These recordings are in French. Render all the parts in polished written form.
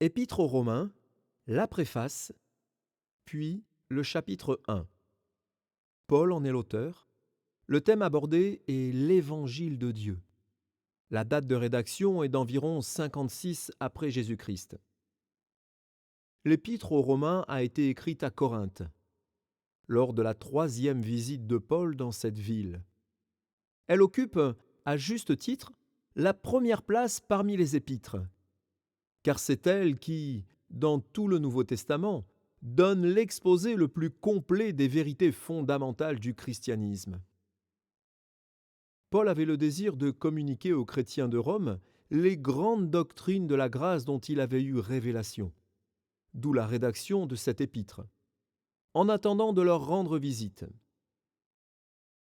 Épître aux Romains, la préface, puis le chapitre 1. Paul en est l'auteur. Le thème abordé est l'Évangile de Dieu. La date de rédaction est d'environ 56 après Jésus-Christ. L'Épître aux Romains a été écrite à Corinthe, lors de la 3e visite de Paul dans cette ville. Elle occupe, à juste titre, la première place parmi les épîtres, car c'est elle qui, dans tout le Nouveau Testament, donne l'exposé le plus complet des vérités fondamentales du christianisme. Paul avait le désir de communiquer aux chrétiens de Rome les grandes doctrines de la grâce dont il avait eu révélation, d'où la rédaction de cet épître, en attendant de leur rendre visite.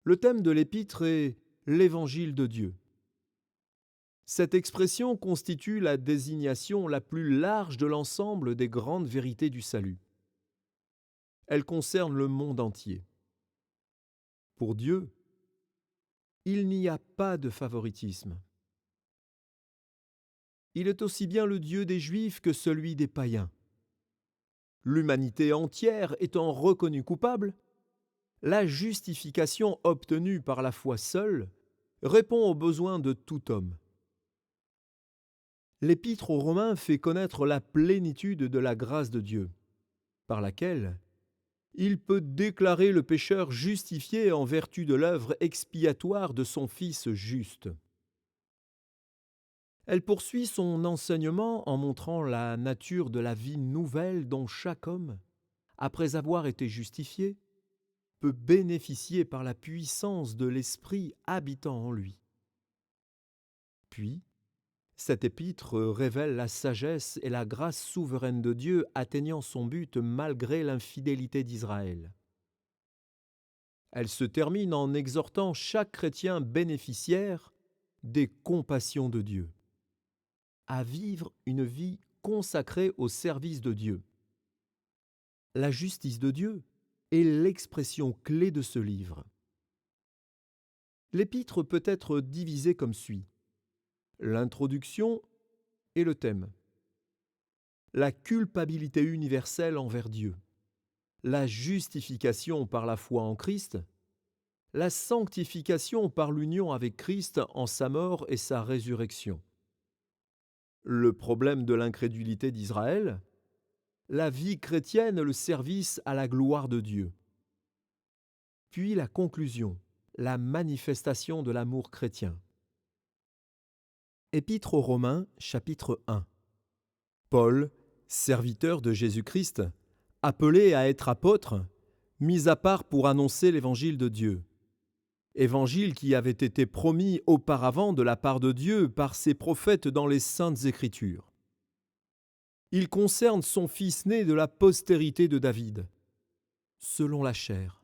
Le thème de l'épître est l'Évangile de Dieu. Cette expression constitue la désignation la plus large de l'ensemble des grandes vérités du salut. Elle concerne le monde entier. Pour Dieu, il n'y a pas de favoritisme. Il est aussi bien le Dieu des Juifs que celui des païens. L'humanité entière étant reconnue coupable, la justification obtenue par la foi seule répond aux besoins de tout homme. L'Épître aux Romains fait connaître la plénitude de la grâce de Dieu, par laquelle il peut déclarer le pécheur justifié en vertu de l'œuvre expiatoire de son Fils juste. Elle poursuit son enseignement en montrant la nature de la vie nouvelle dont chaque homme, après avoir été justifié, peut bénéficier par la puissance de l'Esprit habitant en lui. Puis, cet épître révèle la sagesse et la grâce souveraine de Dieu atteignant son but malgré l'infidélité d'Israël. Elle se termine en exhortant chaque chrétien bénéficiaire des compassions de Dieu à vivre une vie consacrée au service de Dieu. La justice de Dieu est l'expression clé de ce livre. L'épître peut être divisée comme suit: l'introduction et le thème, la culpabilité universelle envers Dieu, la justification par la foi en Christ, la sanctification par l'union avec Christ en sa mort et sa résurrection, le problème de l'incrédulité d'Israël, la vie chrétienne, le service à la gloire de Dieu, puis la conclusion, la manifestation de l'amour chrétien. Épître aux Romains, chapitre 1. Paul, serviteur de Jésus-Christ, appelé à être apôtre, mis à part pour annoncer l'évangile de Dieu. Évangile qui avait été promis auparavant de la part de Dieu par ses prophètes dans les Saintes Écritures. Il concerne son fils né de la postérité de David, selon la chair,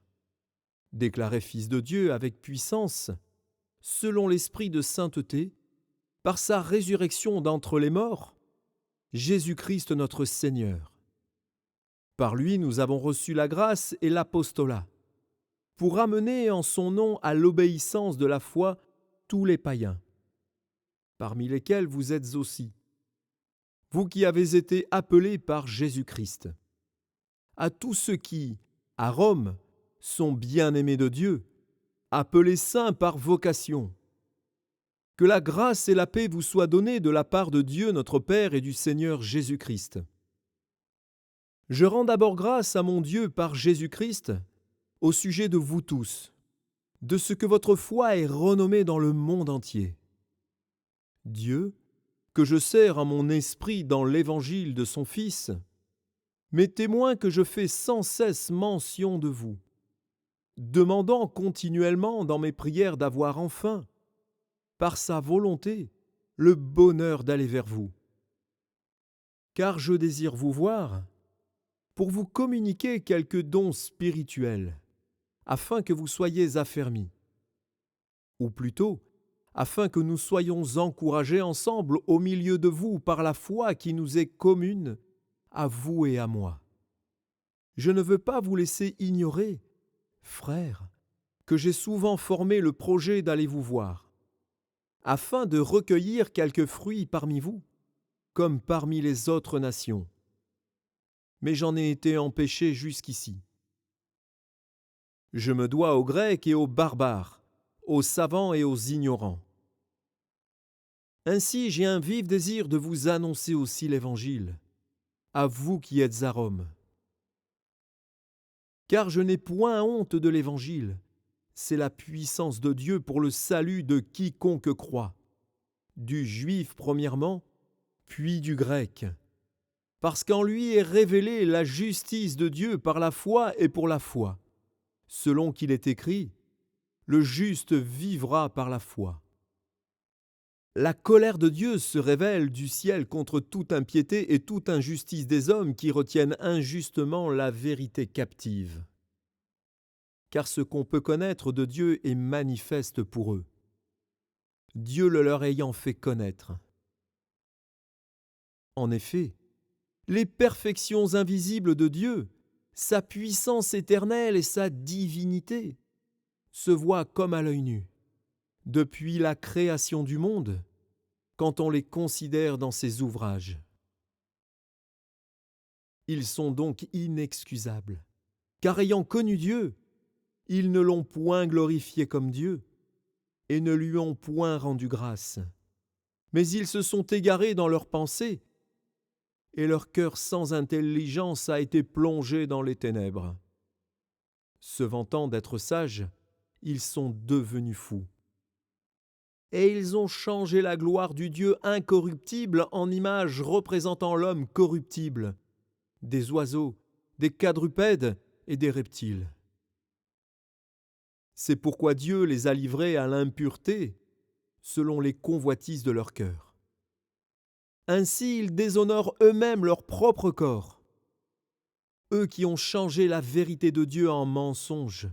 déclaré fils de Dieu avec puissance, selon l'esprit de sainteté, par sa résurrection d'entre les morts, Jésus-Christ notre Seigneur. Par lui, nous avons reçu la grâce et l'apostolat, pour amener en son nom à l'obéissance de la foi tous les païens, parmi lesquels vous êtes aussi, vous qui avez été appelés par Jésus-Christ. À tous ceux qui, à Rome, sont bien-aimés de Dieu, appelés saints par vocation. Que la grâce et la paix vous soient données de la part de Dieu notre Père et du Seigneur Jésus-Christ. Je rends d'abord grâce à mon Dieu par Jésus-Christ au sujet de vous tous, de ce que votre foi est renommée dans le monde entier. Dieu, que je sers à mon esprit dans l'évangile de son Fils, m'est témoin que je fais sans cesse mention de vous, demandant continuellement dans mes prières d'avoir enfin, par sa volonté, le bonheur d'aller vers vous. Car je désire vous voir pour vous communiquer quelques dons spirituels, afin que vous soyez affermis, ou plutôt, afin que nous soyons encouragés ensemble au milieu de vous par la foi qui nous est commune, à vous et à moi. Je ne veux pas vous laisser ignorer, frères, que j'ai souvent formé le projet d'aller vous voir, afin de recueillir quelques fruits parmi vous, comme parmi les autres nations. Mais j'en ai été empêché jusqu'ici. Je me dois aux Grecs et aux barbares, aux savants et aux ignorants. Ainsi, j'ai un vif désir de vous annoncer aussi l'Évangile, à vous qui êtes à Rome. Car je n'ai point honte de l'Évangile, c'est la puissance de Dieu pour le salut de quiconque croit, du juif premièrement, puis du grec. Parce qu'en lui est révélée la justice de Dieu par la foi et pour la foi, selon qu'il est écrit, « Le juste vivra par la foi ». La colère de Dieu se révèle du ciel contre toute impiété et toute injustice des hommes qui retiennent injustement la vérité captive. Car ce qu'on peut connaître de Dieu est manifeste pour eux, Dieu le leur ayant fait connaître. En effet, les perfections invisibles de Dieu, sa puissance éternelle et sa divinité, se voient comme à l'œil nu, depuis la création du monde, quand on les considère dans ses ouvrages. Ils sont donc inexcusables, car ayant connu Dieu, ils ne l'ont point glorifié comme Dieu, et ne lui ont point rendu grâce. Mais ils se sont égarés dans leurs pensées, et leur cœur sans intelligence a été plongé dans les ténèbres. Se vantant d'être sages, ils sont devenus fous. Et ils ont changé la gloire du Dieu incorruptible en image représentant l'homme corruptible, des oiseaux, des quadrupèdes et des reptiles. C'est pourquoi Dieu les a livrés à l'impureté, selon les convoitises de leur cœur. Ainsi ils déshonorent eux-mêmes leur propre corps, eux qui ont changé la vérité de Dieu en mensonge,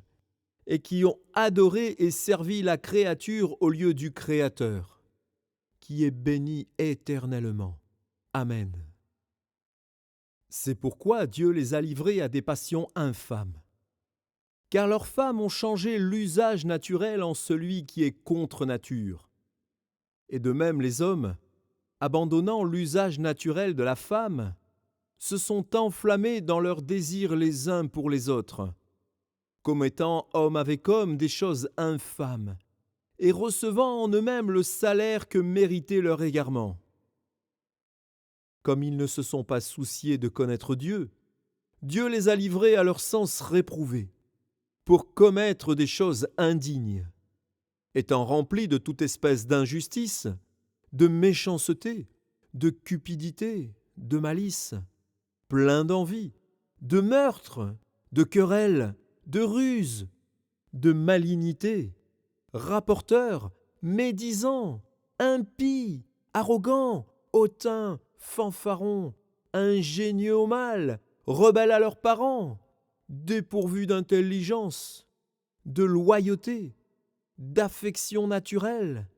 et qui ont adoré et servi la créature au lieu du Créateur, qui est béni éternellement. Amen. C'est pourquoi Dieu les a livrés à des passions infâmes, car leurs femmes ont changé l'usage naturel en celui qui est contre nature. Et de même les hommes, abandonnant l'usage naturel de la femme, se sont enflammés dans leurs désirs les uns pour les autres, commettant homme avec homme des choses infâmes, et recevant en eux-mêmes le salaire que méritait leur égarement. Comme ils ne se sont pas souciés de connaître Dieu, Dieu les a livrés à leur sens réprouvé, pour commettre des choses indignes, étant remplis de toute espèce d'injustice, de méchanceté, de cupidité, de malice, pleins d'envie, de meurtre, de querelles, de ruse, de malignité, rapporteurs, médisants, impies, arrogants, hautains, fanfarons, ingénieux au mal, rebelles à leurs parents, dépourvus d'intelligence, de loyauté, d'affection naturelle,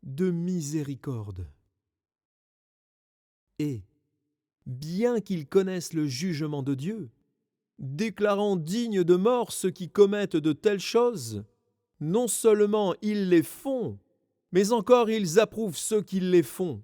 de miséricorde. Et, bien qu'ils connaissent le jugement de Dieu, déclarant dignes de mort ceux qui commettent de telles choses, non seulement ils les font, mais encore ils approuvent ceux qui les font.